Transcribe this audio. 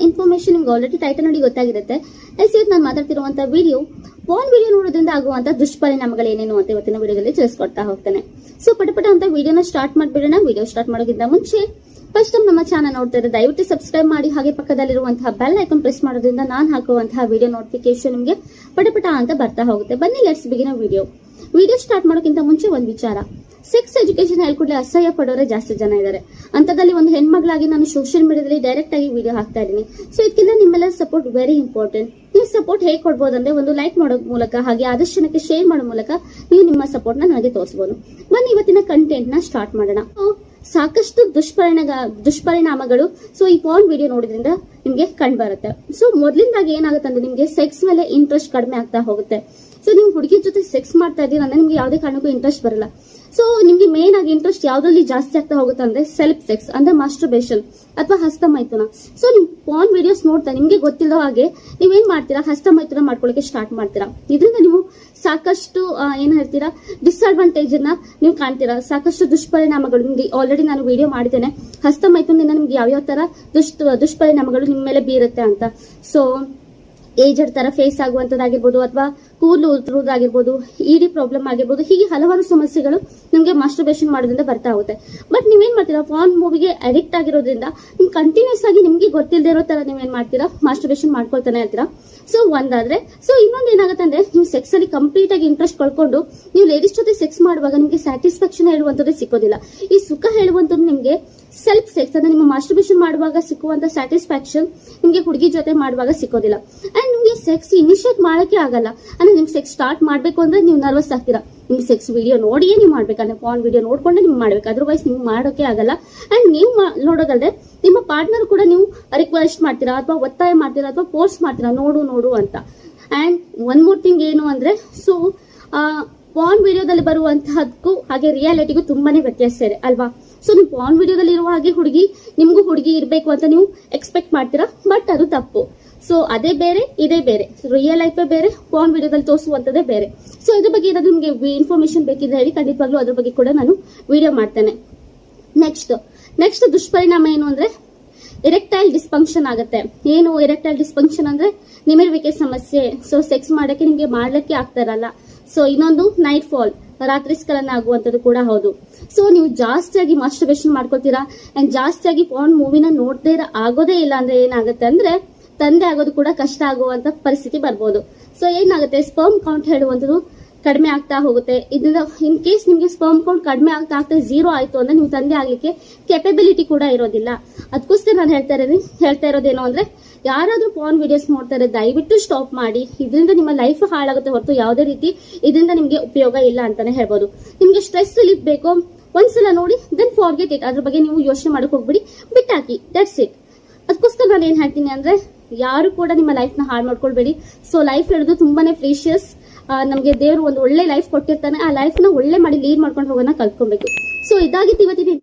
Information ನಿಮ್ಗೆ already title ನೋಡಿ ಗೊತ್ತಾಗಿರುತ್ತೆ. ಇವತ್ತು ನಾನು ಮಾತಾಡ್ತಿರುವಂತಹ ವಿಡಿಯೋ ಫೋನ್ ವಿಡಿಯೋ ನೋಡೋದ್ರಿಂದ ಆಗುವಂತ ದುಷ್ಪರಿಣಾಮಗಳು ಏನೇನು ಅಂತ ಇವತ್ತಿನ ವಿಡಿಯೋದಲ್ಲಿ ತಿಳಿಸ್ಕೊಡ್ತಾ ಹೋಗ್ತೇನೆ. ಸೊ ಪಟ ಅಂತ ವಿಡಿಯೋನ ಸ್ಟಾರ್ಟ್ ಮಾಡ್ಬಿಡೋಣ. ವಿಡಿಯೋ ಸ್ಟಾರ್ಟ್ ಮಾಡೋಕ್ಕಿಂತ ಮುಂಚೆ ಫಸ್ಟ್ ಟೈಮ್ ನಮ್ಮ ಚಾನಲ್ ನೋಡ್ತಾ ಇದ್ರೆ ದಯವಿಟ್ಟು ಸಬ್ಸ್ಕ್ರೈಬ್ ಮಾಡಿ, ಹಾಗೆ ಪಕ್ಕದಲ್ಲಿರುವಂತಹ ಬೆಲ್ ಐಕಾನ್ ಪ್ರೆಸ್ ಮಾಡೋದ್ರಿಂದ ನಾನು ಹಾಕುವಂತಹ ವಿಡಿಯೋ ನೋಟಿಫಿಕೇಶನ್ ನಿಮಗೆ ಪಟ ಅಂತ ಬರ್ತಾ ಹೋಗುತ್ತೆ. ಬನ್ನಿ ಲೆಟ್ಸ್ ಬಿಗಿನ್ ವಿಡಿಯೋ ಸ್ಟಾರ್ಟ್ ಮಾಡೋಕ್ಕಿಂತ ಮುಂಚೆ ಒಂದು ವಿಚಾರ. ಸೆಕ್ಸ್ ಎಜುಕೇಶನ್ ಹೇಳ್ಕೊಡ್ಲಿ ಅಸಹ್ಯ ಪಡೋರೆ ಜಾಸ್ತಿ ಜನ ಇದ್ದಾರೆ. ಅಂತದಲ್ಲಿ ಒಂದು ಹೆಣ್ಮಗಳಾಗಿ ನಾನು ಸೋಷಿಯಲ್ ಮೀಡಿಯಾದಲ್ಲಿ ಡೈರೆಕ್ಟ್ ಆಗಿ ವಿಡಿಯೋ ಹಾಕ್ತಾ ಇದ್ದೀನಿ. ಸೊ ಇದಕ್ಕೆಲ್ಲ ನಿಮ್ಮೆಲ್ಲ ಸಪೋರ್ಟ್ ವೆರಿ ಇಂಪಾರ್ಟೆಂಟ್. ನೀವು ಸಪೋರ್ಟ್ ಹೇಗೆ ಕೊಡ್ಬೋದಂದ್ರೆ ಒಂದು ಲೈಕ್ ಮಾಡೋ ಮೂಲಕ, ಹಾಗೆ ಆದಷ್ಟು ಜನಕ್ಕೆ ಶೇರ್ ಮಾಡೋ ಮೂಲಕ ನೀವು ನಿಮ್ಮ ಸಪೋರ್ಟ್ ನ ನನಗೆ ತೋರಿಸಬಹುದು. ಬನ್ನಿ ಇವತ್ತಿನ ಕಂಟೆಂಟ್ ನ ಸ್ಟಾರ್ಟ್ ಮಾಡೋಣ. ಸಾಕಷ್ಟು ದುಷ್ಪರಿಣಾಮಗಳು ಸೊ ಈ ಫೋನ್ ವಿಡಿಯೋ ನೋಡೋದ್ರಿಂದ ನಿಮ್ಗೆ ಕಂಡು ಬರುತ್ತೆ. ಸೊ ಮೊದಲಿಂದಾಗಿ ಏನಾಗುತ್ತೆ ಅಂದ್ರೆ ನಿಮ್ಗೆ ಸೆಕ್ಸ್ ಮೇಲೆ ಇಂಟ್ರೆಸ್ಟ್ ಕಡಿಮೆ ಆಗ್ತಾ ಹೋಗುತ್ತೆ. ಸೊ ನೀವು ಹುಡುಗಿ ಜೊತೆ ಸೆಕ್ಸ್ ಮಾಡ್ತಾ ಇದ್ದೀರಾ ಅಂದ್ರೆ ನಿಮ್ಗೆ ಯಾವುದೇ ಕಾರಣಕ್ಕೂ ಇಂಟ್ರೆಸ್ಟ್ ಬರಲ್ಲ. ಸೊ ನಿಮ್ಗೆ ಮೇನ್ ಆಗಿ ಇಂಟ್ರೆಸ್ಟ್ ಯಾವ್ದ್ರಲ್ಲಿ ಜಾಸ್ತಿ ಆಗ್ತಾ ಹೋಗುತ್ತೆ ಅಂದ್ರೆ ಸೆಲ್ಫ್ ಸೆಕ್ಸ್ ಅಂದ್ರೆ ಮಾಸ್ಟರ್ಬೇಷನ್ ಅಥವಾ ಹಸ್ತಮೈಥುನ. ಸೊ ನಿಮ್ ಫೋನ್ ವಿಡಿಯೋಸ್ ನೋಡ್ತಾ ನಿಮ್ಗೆ ಗೊತ್ತಿಲ್ಲೋ ಹಾಗೆ ನೀವೇನ್ ಮಾಡ್ತೀರಾ, ಹಸ್ತಮೈಥುನ ಮಾಡ್ಕೊಳ್ಳಿಕ್ಕೆ ಸ್ಟಾರ್ಟ್ ಮಾಡ್ತೀರಾ. ಇದರಿಂದ ನೀವು ಸಾಕಷ್ಟು ಏನ್ ಹೇಳ್ತೀರಾ ಡಿಸ್ಅಡ್ವಾಂಟೇಜ್ ನ ನೀವು ಕಾಣ್ತೀರಾ. ಸಾಕಷ್ಟು ದುಷ್ಪರಿಣಾಮಗಳು ನಿಮ್ಗೆ ಆಲ್ರೆಡಿ ನಾನು ವಿಡಿಯೋ ಮಾಡಿದ್ದೇನೆ. ಹಸ್ತಮೈಥುನದಿಂದ ನಿಮ್ಗೆ ಯಾವ್ಯಾವ ತರ ದುಷ್ಪರಿಣಾಮಗಳು ನಿಮ್ಮ ಮೇಲೆ ಬೀರುತ್ತೆ ಅಂತ. ಸೊ ಏಜಡ್ ತರ ಫೇಸ್ ಆಗುವಂತದ್ದಾಗಿರ್ಬೋದು, ಅಥವಾ ಕೂದಲು ಉದುರುವುದಾಗಿರ್ಬೋದು, ಇಡಿ ಪ್ರಾಬ್ಲಮ್ ಆಗಿರ್ಬೋದು, ಹೀಗೆ ಹಲವಾರು ಸಮಸ್ಯೆಗಳು ನಿಮ್ಗೆ ಮಾಸ್ಟರ್ಬೇಷನ್ ಮಾಡೋದ್ರಿಂದ ಬರ್ತಾ ಹೋಗುತ್ತೆ. ಬಟ್ ನೀವೇನ್ ಮಾಡ್ತೀರಾ, ಫೋನ್ ಮೂವಿಗೆ ಅಡಿಕ್ಟ್ ಆಗಿರೋದ್ರಿಂದ ನಿಮ್ ಕಂಟಿನ್ಯೂಸ್ ಆಗಿ ನಿಮ್ಗೆ ಗೊತ್ತಿಲ್ಲದೆ ಇರೋ ತರ ನೀವೇನ್ ಮಾಡ್ತೀರಾ, ಮಾಸ್ಟರ್ಬೇಷನ್ ಮಾಡ್ಕೊಳ್ತಾನೆ ಇರ್ತೀರಾ. ಸೊ ಒಂದಾದ್ರೆ ಸೊ ಇನ್ನೊಂದು ಏನಾಗುತ್ತೆ ಅಂದ್ರೆ ನೀವು ಸೆಕ್ಸ್ ಅಲ್ಲಿ ಕಂಪ್ಲೀಟ್ ಆಗಿ ಇಂಟ್ರೆಸ್ಟ್ ಕಳ್ಕೊಂಡು ನೀವು ಲೇಡೀಸ್ ಜೊತೆ ಸೆಕ್ಸ್ ಮಾಡುವಾಗ ನಿಮ್ಗೆ ಸ್ಯಾಟಿಸ್ಫ್ಯಾಕ್ಷನ್ ಹೇಳುವಂತದ್ದು ಸಿಕ್ಕೋದಿಲ್ಲ. ಈ ಸುಖ ಹೇಳುವಂತದ್ದು ನಿಮ್ಗೆ ಸೆಲ್ಫ್ ಸೆಕ್ಸ್ ಅಂದ್ರೆ ನಿಮ್ಮ ಮಾಸ್ಟರ್ಬೇಷನ್ ಮಾಡುವಾಗ ಸಿಕ್ಕುವಂತ ಸ್ಯಾಟಿಸ್ಫ್ಯಾಕ್ಷನ್ ನಿಮ್ಗೆ ಹುಡುಗಿ ಜೊತೆ ಮಾಡುವಾಗ ಸಿಕ್ಕೋದಿಲ್ಲ. ಅಂಡ್ ನಿಮ್ಗೆ ಸೆಕ್ಸ್ ಇನಿಷಿಯೇಟ್ ಮಾಡಕ್ಕೆ ಆಗಲ್ಲ. ಅಂದ್ರೆ ನಿಮ್ಗೆ ಸೆಕ್ಸ್ ಸ್ಟಾರ್ಟ್ ಮಾಡ್ಬೇಕು ಅಂದ್ರೆ ನೀವು ನರ್ವಸ್ ಆಗ್ತೀರಾ. ನಿಮ್ಗೆ ಸೆಕ್ಸ್ ವಿಡಿಯೋ ನೋಡಿಯೇ ನೀವು ಮಾಡ್ಬೇಕಂದ್ರೆ ಫೋನ್ ವಿಡಿಯೋ ನೋಡ್ಕೊಂಡೆ ನೀವು ಮಾಡ್ಬೇಕು, ಅದರ್ವೈಸ್ ನೀವು ಮಾಡೋಕೆ ಆಗಲ್ಲ. ಅಂಡ್ ನೀವು ನೋಡೋದಲ್ಲದೆ ನಿಮ್ಮ ಪಾರ್ಟ್ನರ್ ಕೂಡ ನೀವು ರಿಕ್ವೆಸ್ಟ್ ಮಾಡ್ತೀರಾ ಅಥವಾ ಒತ್ತಾಯ ಮಾಡ್ತೀರಾ ಅಥವಾ ಫೋರ್ಸ್ ಮಾಡ್ತೀರಾ ನೋಡು ಅಂತ. ಅಂಡ್ ಒನ್ ಮೋರ್ ಥಿಂಗ್ ಏನು ಅಂದ್ರೆ ಸೊ ಫೋನ್ ವಿಡಿಯೋದಲ್ಲಿ ಬರುವಂತಹದಕ್ಕೂ ಹಾಗೆ ರಿಯಾಲಿಟಿಗೂ ತುಂಬಾನೇ ವ್ಯತ್ಯಾಸ ಇದೆ ಅಲ್ವಾ. ಸೊ ನೀವು ಫೋನ್ ವಿಡಿಯೋದಲ್ಲಿ ಇರುವ ಹಾಗೆ ನಿಮ್ಗೂ ಹುಡುಗಿ ಇರ್ಬೇಕು ಅಂತ ನೀವು ಎಕ್ಸ್ಪೆಕ್ಟ್ ಮಾಡ್ತೀರಾ, ಬಟ್ ಅದು ತಪ್ಪು. ಸೊ ಅದೇ ಬೇರೆ ಇದೇ ಬೇರೆ, ರಿಯಲ್ ಲೈಫ್ ಬೇರೆ, ಫೋನ್ ವಿಡಿಯೋದಲ್ಲಿ ತೋರಿಸುವಂತದೇ ಬೇರೆ. ಸೊ ಇದ್ರ ಬಗ್ಗೆ ಏನಾದ್ರು ನಿಮ್ಗೆ ಇನ್ಫಾರ್ಮೇಶನ್ ಬೇಕಿದ್ರೆ ಹೇಳಿ, ಖಂಡಿತವಾಗ್ಲೂ ಅದ್ರ ಬಗ್ಗೆ ಕೂಡ ನಾನು ವಿಡಿಯೋ ಮಾಡ್ತೇನೆ. ನೆಕ್ಸ್ಟ್ ದುಷ್ಪರಿಣಾಮ ಏನು ಅಂದ್ರೆ ಎರೆಕ್ಟೈಲ್ ಡಿಸ್ಫಂಕ್ಷನ್ ಆಗುತ್ತೆ. ಏನು ಎರೆಕ್ಟೈಲ್ ಡಿಸ್ಫಂಕ್ಷನ್ ಅಂದ್ರೆ ನಿಮಿರುವಿಕೆ ಸಮಸ್ಯೆ. ಸೊ ಸೆಕ್ಸ್ ಮಾಡಕ್ಕೆ ನಿಮ್ಗೆ ಮಾಡ್ಲಿಕ್ಕೆ ಆಗ್ತಾ ಇರಲ್ಲ. ಸೊ ಇನ್ನೊಂದು ನೈಟ್ ಫಾಲ್, ರಾತ್ರಿ ಸ್ಖಲನ ಆಗುವಂತದ್ದು ಕೂಡ ಹೌದು. ಸೊ ನೀವು ಜಾಸ್ತಿಯಾಗಿ ಮಾಸ್ಟರ್ಬೇಷನ್ ಮಾಡ್ಕೊಳ್ತೀರಾ ಅಂಡ್ ಜಾಸ್ತಿಯಾಗಿ ಫೋನ್ ಮೂವಿನ ನೋಡ್ದೇ ಆಗೋದೇ ಇಲ್ಲ ಅಂದ್ರೆ ಏನಾಗುತ್ತೆ ಅಂದ್ರೆ ತಂದೆ ಆಗೋದು ಕೂಡ ಕಷ್ಟ ಆಗುವಂತ ಪರಿಸ್ಥಿತಿ ಬರ್ಬೋದು. ಸೊ ಏನಾಗುತ್ತೆ, ಸ್ಪರ್ಮ್ ಕೌಂಟ್ ಹೇಳುವಂಥದ್ದು ಕಡಿಮೆ ಆಗ್ತಾ ಹೋಗುತ್ತೆ. ಇದರಿಂದ ಇನ್ ಕೇಸ್ ನಿಮ್ಗೆ ಸ್ಪರ್ಮ್ ಕೌಂಟ್ ಕಡಿಮೆ ಆಗ್ತಾ ಝೀರೋ ಆಯ್ತು ಅಂದ್ರೆ ನೀವು ತಂದೆ ಆಗ್ಲಿಕ್ಕೆ ಕೆಪಬಿಲಿಟಿ ಕೂಡ ಇರೋದಿಲ್ಲ. ಅದಕ್ಕೋಸ್ಕರ ನಾನು ಹೇಳ್ತಾ ಇರೋದೇನು ಅಂದ್ರೆ ಯಾರಾದ್ರೂ ಫೋನ್ ವಿಡಿಯೋಸ್ ನೋಡ್ತಾರೆ ದಯವಿಟ್ಟು ಸ್ಟಾಪ್ ಮಾಡಿ. ಇದರಿಂದ ನಿಮ್ಮ ಲೈಫ್ ಹಾಳಾಗುತ್ತೆ ಹೊರತು ಯಾವುದೇ ರೀತಿ ಇದರಿಂದ ನಿಮ್ಗೆ ಉಪಯೋಗ ಇಲ್ಲ ಅಂತಾನೆ ಹೇಳ್ಬೋದು. ನಿಮ್ಗೆ ಸ್ಟ್ರೆಸ್ ರಿಲೀಫ್ ಬೇಕು, ಒಂದ್ಸಲ ನೋಡಿ ದೆನ್ ಫಾರ್ಗೆಟ್ ಇಟ್. ಅದ್ರ ಬಗ್ಗೆ ನೀವು ಯೋಚನೆ ಮಾಡಕ್ ಹೋಗ್ಬಿಡಿ, ಬಿಟ್ಟಾಕಿ, ದಟ್ಸ್ ಇಟ್. ಅದಕ್ಕೋಸ್ಕರ ನಾನು ಏನ್ ಹೇಳ್ತೀನಿ ಅಂದ್ರೆ ಯಾರು ಕೂಡ ನಿಮ್ಮ ಲೈಫ್ ನ ಹಾಳು ಮಾಡ್ಕೊಳ್ಬೇಡಿ. ಸೊ ಲೈಫ್ ಹೇಳೋದು ತುಂಬಾನೇ ಪ್ರೀಶಿಯಸ್. ನಮ್ಗೆ ದೇವರು ಒಂದು ಒಳ್ಳೆ ಲೈಫ್ ಕೊಟ್ಟಿರ್ತಾನೆ. ಆ ಲೈಫ್ ನ ಒಳ್ಳೆ ಮಾಡಿ ಲೀಡ್ ಮಾಡ್ಕೊಂಡು ಹೋಗೋಣ ಕಲ್ತ್ಕೊಬೇಕು. ಸೊ ಇದಾಗಿತ್ತು ಇವತ್ತಿನ